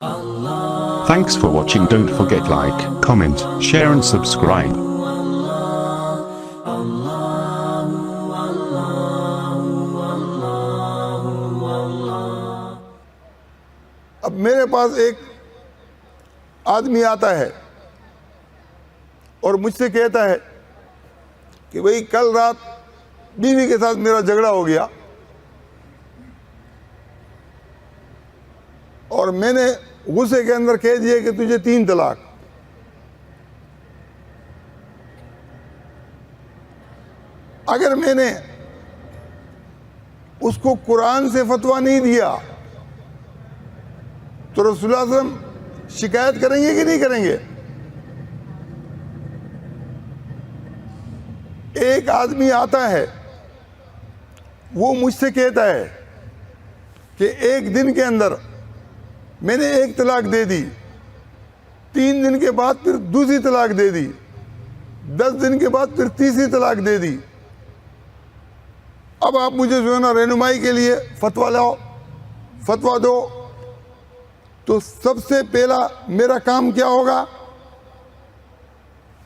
Thanks for watching. Don't forget like, comment, share and subscribe. اب میرے پاس ایک آدمی آتا ہے اور مجھ سے کہتا ہے کہ بھئی کل رات بیوی کے ساتھ میرا جھگڑا ہو گیا اور میں نے غصے کے اندر کہہ دیا کہ تجھے 3 طلاق. اگر میں نے اس کو قرآن سے فتویٰ نہیں دیا تو رسول اللہ صلی اللہ علیہ وسلم شکایت کریں گے کہ نہیں کریں گے؟ ایک آدمی آتا ہے، وہ مجھ سے کہتا ہے کہ ایک دن کے اندر میں نے 1 طلاق دے دی، 3 دن کے بعد پھر دوسری طلاق دے دی، 10 دن کے بعد پھر تیسری طلاق دے دی. اب آپ مجھے جو ہے نا رہنمائی کے لیے فتویٰ لاؤ، فتویٰ دو. تو سب سے پہلا میرا کام کیا ہوگا؟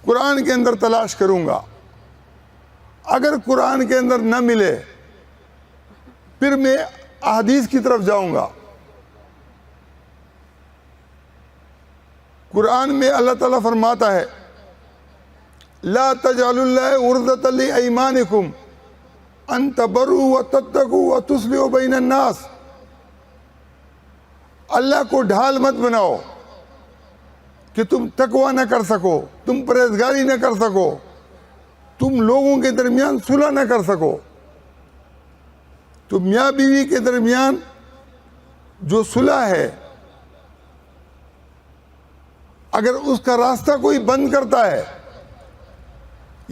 قرآن کے اندر تلاش کروں گا. اگر قرآن کے اندر نہ ملے پھر میں احادیث کی طرف جاؤں گا. قرآن میں اللہ تعالیٰ فرماتا ہے لا تجعلوا اللہ عرضۃ لایمانکم ان تبروا وتتقوا وتصلحوا بین الناس. اللہ کو ڈھال مت بناؤ کہ تم تقوی نہ کر سکو، تم پرہیزگاری نہ کر سکو، تم لوگوں کے درمیان صلح نہ کر سکو. تو میاں بیوی کے درمیان جو صلح ہے، اگر اس کا راستہ کوئی بند کرتا ہے،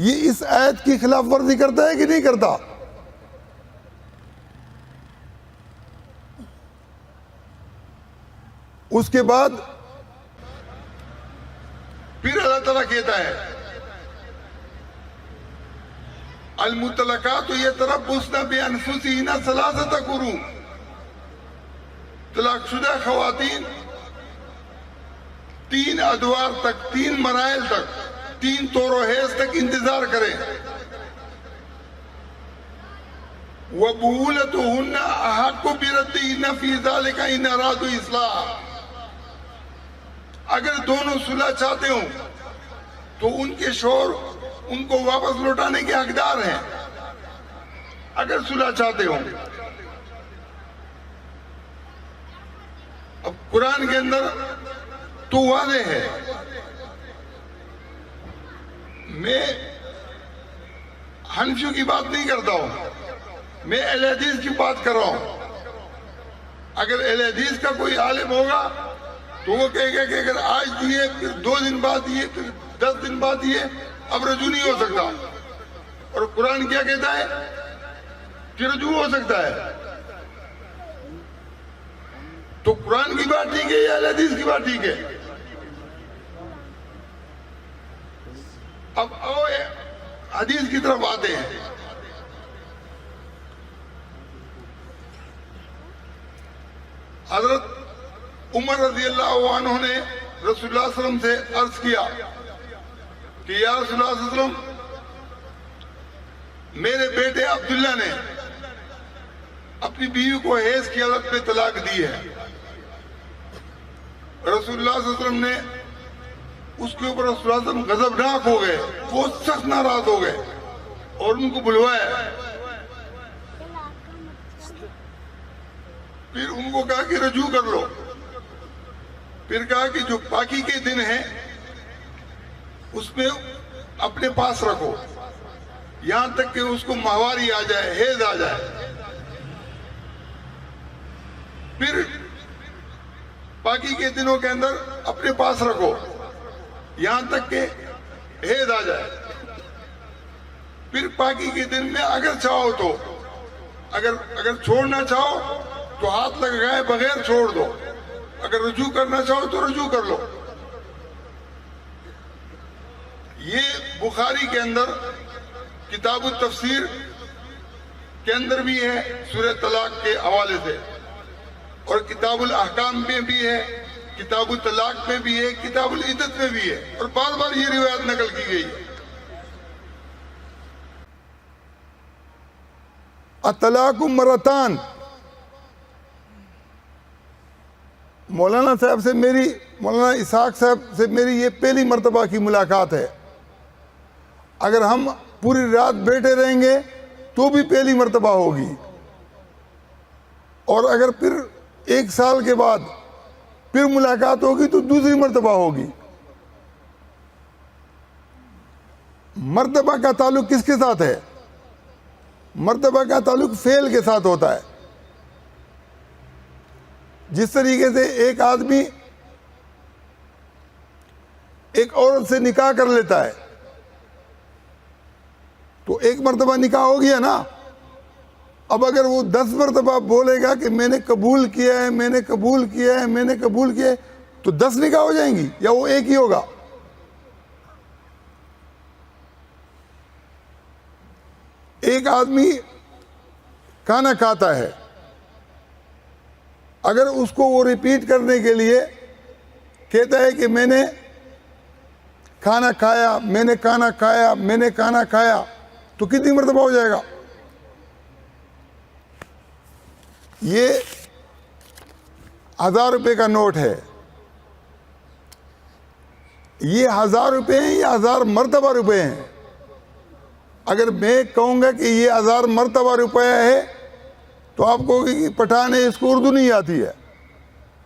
یہ اس آیت کی خلاف ورزی کرتا ہے کہ نہیں کرتا؟ اس کے بعد پھر اللہ تعالیٰ کہتا ہے المطلقات یتربصن بانفسہن 3 قروء. طلاق شدہ خواتین 3 ادوار تک، 3 مراحل تک، 3 طور و حیض تک انتظار کریں. وَبُعُولَتُهُنَّ أَحَقُّ بِرَدِّهِنَّ فِي ذَلِكَ إِنْ أَرَادُوا إِصْلَاحًا. اگر دونوں صلح چاہتے ہوں تو ان کے شوہر ان کو واپس لوٹانے کے حقدار ہیں، اگر صلح چاہتے ہوں. اب قرآن کے اندر تو واضح ہے. میں حنفیوں کی بات نہیں کرتا ہوں، میں اہل حدیث کی بات کر رہا ہوں. اگر اہل حدیث کا کوئی عالم ہوگا تو وہ کہے گا کہ اگر آج دیے پھر 2 دن بعد دیے پھر 10 دن بعد دیے، اب رجوع نہیں ہو سکتا. اور قرآن کیا کہتا ہے کہ رجوع ہو سکتا ہے. تو قرآن کی بات ٹھیک ہے یا اہل حدیث کی بات ٹھیک ہے؟ اب آؤ حدیث کی طرف آتے ہیں. حضرت عمر رضی اللہ عنہ نے رسول اللہ صلی اللہ علیہ وسلم سے عرض کیا کہ یا رسول اللہ صلی اللہ علیہ وسلم، میرے بیٹے عبداللہ نے اپنی بیوی کو حیض کی حالت میں طلاق دی ہے. رسول اللہ صلی اللہ علیہ وسلم نے اس کے اوپر رسول اللہ صلی اللہ علیہ وسلم غضبناک ہو گئے، بہت سخت ناراض ہو گئے اور ان کو بلوایا. پھر ان کو کہا کہ رجوع کر لو. پھر کہا کہ جو پاکی کے دن ہیں اس میں اپنے پاس رکھو یہاں تک کہ اس کو ماہواری آ جائے، حیض آ جائے. پھر پاکی کے دنوں کے اندر اپنے پاس رکھو یہاں تک کہ حیض آ جائے. پھر پاکی کے دن میں اگر چاہو تو، اگر چھوڑنا چاہو تو ہاتھ لگائے بغیر چھوڑ دو، اگر رجوع کرنا چاہو تو رجوع کر لو. یہ بخاری کے اندر کتاب التفسیر کے اندر بھی ہے سورہ طلاق کے حوالے سے، اور کتاب الاحکام میں بھی ہے کتاب الطلاق میں بھی ہے، کتاب العدت میں بھی ہے، اور بار بار یہ روایت نقل کی گئی ہے۔ الطلاق مرتان، مولانا صاحب سے میری، مولانا اسحاق صاحب سے میری یہ پہلی مرتبہ کی ملاقات ہے۔ اگر ہم پوری رات بیٹھے رہیں گے تو بھی پہلی مرتبہ ہوگی، اور اگر پھر 1 سال کے بعد پھر ملاقات ہوگی تو دوسری مرتبہ ہوگی۔ مرتبہ کا تعلق کس کے ساتھ ہے؟ مرتبہ کا تعلق فعل کے ساتھ ہوتا ہے۔ جس طریقے سے ایک آدمی ایک عورت سے نکاح کر لیتا ہے تو 1 مرتبہ نکاح ہو گیا نا۔ اب اگر وہ 10 مرتبہ بولے گا کہ میں نے قبول کیا ہے، میں نے قبول کیا ہے، میں نے قبول کیا ہے، تو 10 نکاح ہو جائیں گی یا وہ ایک ہی ہوگا؟ ایک آدمی کھانا کھاتا ہے، اگر اس کو وہ ریپیٹ کرنے کے لیے کہتا ہے کہ میں نے کھانا کھایا، میں نے کھانا کھایا، میں نے کھانا کھایا، تو کتنی مرتبہ ہو جائے گا؟ یہ 1000 روپے کا نوٹ ہے، یہ 1000 روپے ہیں یا 1000 مرتبہ روپے ہیں؟ اگر میں کہوں گا کہ یہ 1000 مرتبہ روپیہ ہے تو آپ کہو گے کہ پٹھان ہے، اس کو اردو نہیں آتی ہے،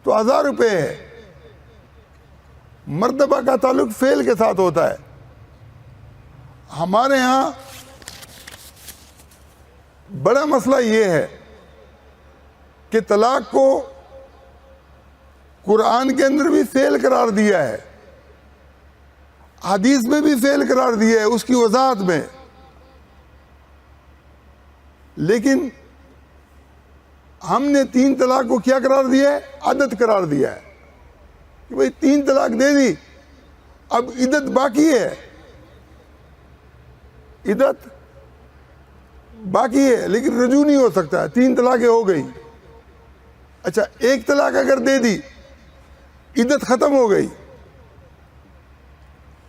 تو 1000 روپے ہے۔ مرتبہ کا تعلق فعل کے ساتھ ہوتا ہے۔ ہمارے ہاں بڑا مسئلہ یہ ہے کہ طلاق کو قرآن کے اندر بھی فعل قرار دیا ہے، حدیث میں بھی فعل قرار دیا ہے اس کی وضاحت میں، لیکن ہم نے 3 طلاق کو کیا قرار دیا ہے؟ عدد قرار دیا ہے کہ بھئی 3 طلاق دے دی، اب عدت باقی ہے، عدت باقی ہے لیکن رجوع نہیں ہو سکتا ہے، 3 طلاقیں ہو گئی۔ اچھا 1 طلاق اگر دے دی، عدت ختم ہو گئی،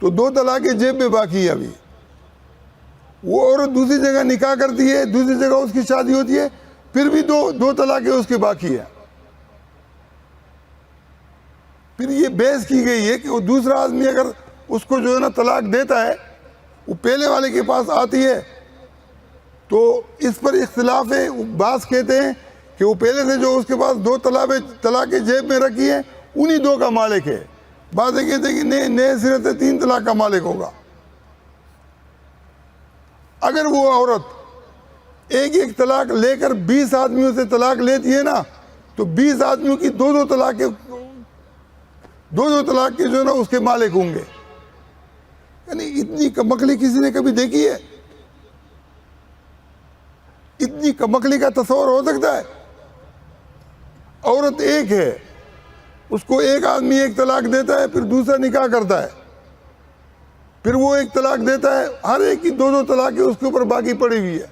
تو 2 طلاقیں جیب میں باقی ہے۔ ابھی وہ عورت دوسری جگہ نکاح کرتی ہے، دوسری جگہ اس کی شادی ہوتی ہے، پھر بھی دو طلاقیں اس کے باقی ہے۔ پھر یہ بحث کی گئی ہے کہ وہ دوسرا آدمی اگر اس کو جو ہے نا طلاق دیتا ہے، وہ پہلے والے کے پاس آتی ہے، تو اس پر اختلاف ہے۔ بعض کہتے ہیں کہ وہ پہلے سے جو اس کے پاس 2 طلاقیں جیب میں رکھی ہیں انہی 2 کا مالک ہے۔ بعض کہتے ہیں کہ نئے سرے سے 3 طلاق کا مالک ہوگا۔ اگر وہ عورت ایک طلاق لے کر 20 آدمیوں سے طلاق لیتی ہے نا، تو 20 آدمیوں کی 2 طلاقیں، 2 طلاق کے جو ہے نا اس کے مالک ہوں گے۔ یعنی اتنی کمکلی کسی نے کبھی دیکھی ہے؟ اتنی کمکلی کا تصور ہو سکتا ہے؟ عورت ایک ہے، اس کو ایک آدمی 1 طلاق دیتا ہے، پھر دوسرا نکاح کرتا ہے، پھر وہ 1 طلاق دیتا ہے، ہر ایک کی 2 طلاقیں اس کے اوپر باقی پڑی ہوئی ہے۔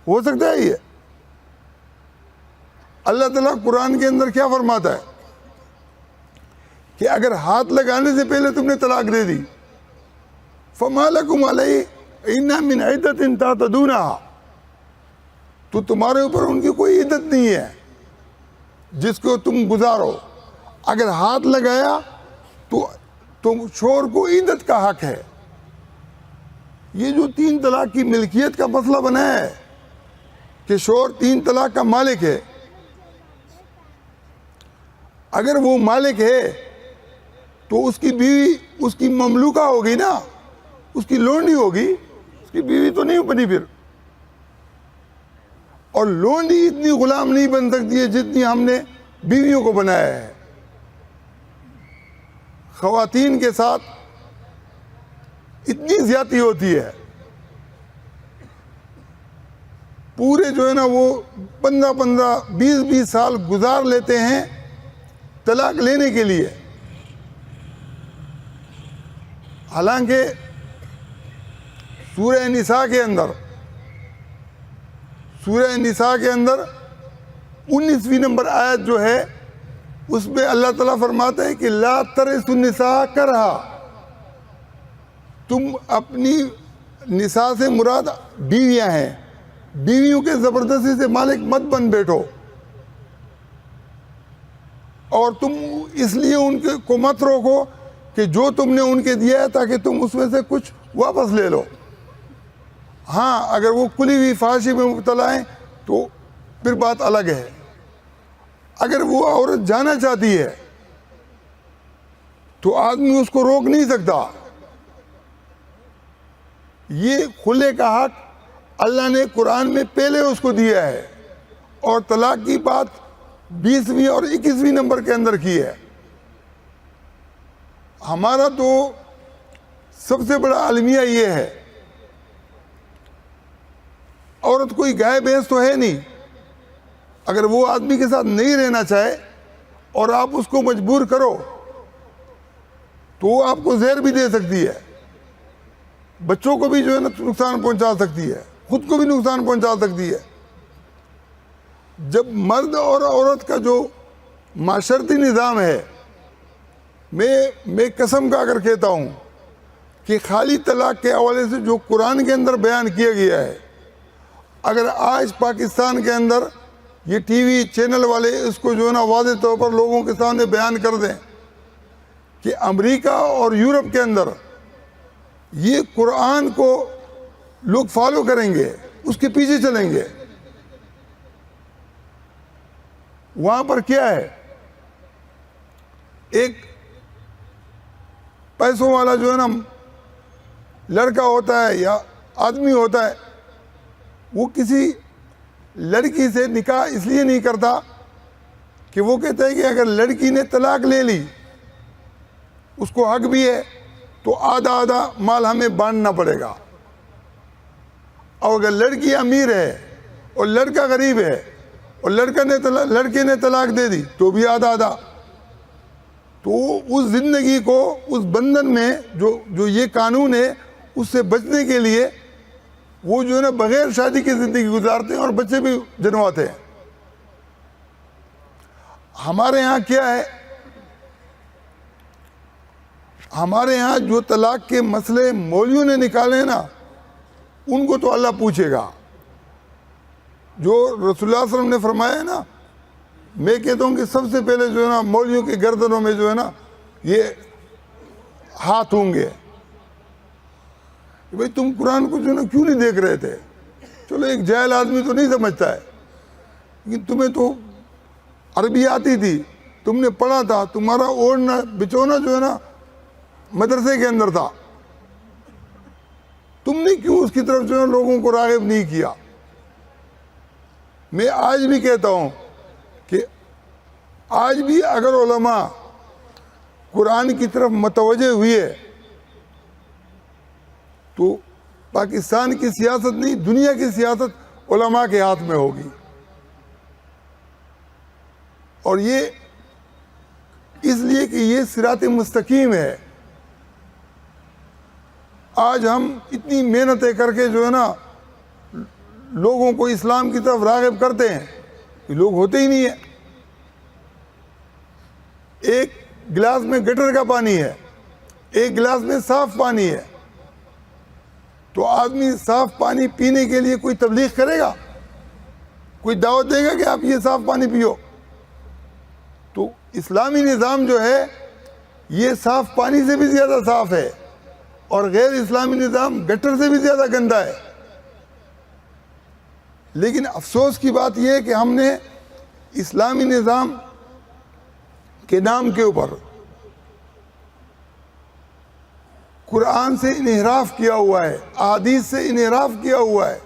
ہو سکتا ہے یہ؟ اللہ تعالیٰ قرآن کے اندر کیا فرماتا ہے کہ اگر ہاتھ لگانے سے پہلے تم نے طلاق دے دی، فَمَا لَكُمْ عَلَيْهِنَّ مِنْ عِدَّةٍ تَعْتَدُونَهَا، تو تمہارے اوپر ان کی کوئی عدت نہیں ہے جس کو تم گزارو۔ اگر ہاتھ لگایا تو تم شوہر کو عدت کا حق ہے۔ یہ جو 3 طلاق کی ملکیت کا مسئلہ بنا ہے کہ شوہر 3 طلاق کا مالک ہے، اگر وہ مالک ہے تو اس کی بیوی اس کی مملوکہ ہوگی نا، اس کی لونڈی ہوگی، اس کی بیوی تو نہیں بنی پھر۔ اور لونڈی اتنی غلام نہیں بن سکتی ہے جتنی ہم نے بیویوں کو بنایا ہے۔ خواتین کے ساتھ اتنی زیادتی ہوتی ہے، پورے جو ہے نا وہ 15 20 سال گزار لیتے ہیں طلاق لینے کے لیے۔ حالانکہ سورہ نساء کے اندر 19ویں نمبر آیت جو ہے اس میں اللہ تعالیٰ فرماتے ہیں کہ لا ترث النساء کرہا، تم اپنی نساء سے مراد بیویاں ہیں، بیویوں کے زبردستی سے مالک مت بن بیٹھو، اور تم اس لیے ان کو مت روکو کہ جو تم نے ان کے دیا ہے تاکہ تم اس میں سے کچھ واپس لے لو۔ ہاں اگر وہ کھلی ہوئی فحاشی میں مبتلا ہیں تو پھر بات الگ ہے۔ اگر وہ عورت جانا چاہتی ہے تو آدمی اس کو روک نہیں سکتا۔ یہ کھلے کا حق اللہ نے قرآن میں پہلے اس کو دیا ہے، اور طلاق کی بات 20ویں اور 21ویں نمبر کے اندر کی ہے۔ ہمارا تو سب سے بڑا المیہ یہ ہے، عورت کوئی گائے بھینس تو ہے نہیں، اگر وہ آدمی کے ساتھ نہیں رہنا چاہے اور آپ اس کو مجبور کرو تو وہ آپ کو زہر بھی دے سکتی ہے، بچوں کو بھی جو ہے نا نقصان پہنچا سکتی ہے، خود کو بھی نقصان پہنچا سکتی ہے۔ جب مرد اور عورت کا جو معاشرتی نظام ہے، میں قسم کا اگر کہتا ہوں کہ خالی طلاق کے حوالے سے جو قرآن کے اندر بیان کیا گیا ہے، اگر آج پاکستان کے اندر یہ ٹی وی چینل والے اس کو جو ہے نا واضح طور پر لوگوں کے سامنے بیان کر دیں کہ امریکہ اور یورپ کے اندر یہ قرآن کو لوگ فالو کریں گے، اس کے پیچھے چلیں گے، وہاں پر کیا ہے، ایک پیسوں والا جو ہے نا لڑکا ہوتا ہے یا آدمی ہوتا ہے، وہ کسی لڑکی سے نکاح اس لیے نہیں کرتا کہ وہ کہتا ہے کہ اگر لڑکی نے طلاق لے لی، اس کو حق بھی ہے تو آدھا آدھا مال ہمیں بانٹنا پڑے گا، اور اگر لڑکی امیر ہے اور لڑکا غریب ہے اور لڑکے نے طلاق دے دی تو بھی آدھا آدھا۔ تو اس زندگی کو، اس بندھن میں جو یہ قانون ہے، اس سے بچنے کے لیے وہ جو ہے نا بغیر شادی کی زندگی گزارتے ہیں اور بچے بھی جنواتے ہیں۔ ہمارے ہاں کیا ہے، ہمارے ہاں جو طلاق کے مسئلے مولویوں نے نکالے ہیں نا، ان کو تو اللہ پوچھے گا۔ جو رسول اللہ صلی اللہ علیہ وسلم نے فرمایا ہے نا، میں کہتا ہوں کہ سب سے پہلے جو ہے نا مولویوں کے گردنوں میں جو ہے نا یہ ہاتھ ہوں گے کہ بھئی تم قرآن کو جو ہے نا کیوں نہیں دیکھ رہے تھے؟ چلو ایک جاہل آدمی تو نہیں سمجھتا ہے، لیکن تمہیں تو عربی آتی تھی، تم نے پڑھا تھا، تمہارا اوڑھنا بچونا جو ہے نا مدرسے کے اندر تھا، تم نے کیوں اس کی طرف جو ہے لوگوں کو راغب نہیں کیا؟ میں آج بھی کہتا ہوں کہ آج بھی اگر علماء قرآن کی طرف متوجہ ہوئے تو پاکستان کی سیاست نہیں، دنیا کی سیاست علماء کے ہاتھ میں ہوگی۔ اور یہ اس لیے کہ یہ صراط مستقیم ہے۔ آج ہم اتنی محنتیں کر کے جو ہے نا لوگوں کو اسلام کی طرف راغب کرتے ہیں، یہ لوگ ہوتے ہی نہیں ہیں۔ ایک گلاس میں گٹر کا پانی ہے، ایک گلاس میں صاف پانی ہے، تو آدمی صاف پانی پینے کے لیے کوئی تبلیغ کرے گا؟ کوئی دعوت دے گا کہ آپ یہ صاف پانی پیو؟ تو اسلامی نظام جو ہے یہ صاف پانی سے بھی زیادہ صاف ہے، اور غیر اسلامی نظام گٹر سے بھی زیادہ گندا ہے۔ لیکن افسوس کی بات یہ ہے کہ ہم نے اسلامی نظام کے نام کے اوپر قرآن سے انحراف کیا ہوا ہے، احادیث سے انحراف کیا ہوا ہے۔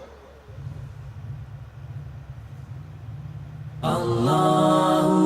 اللہ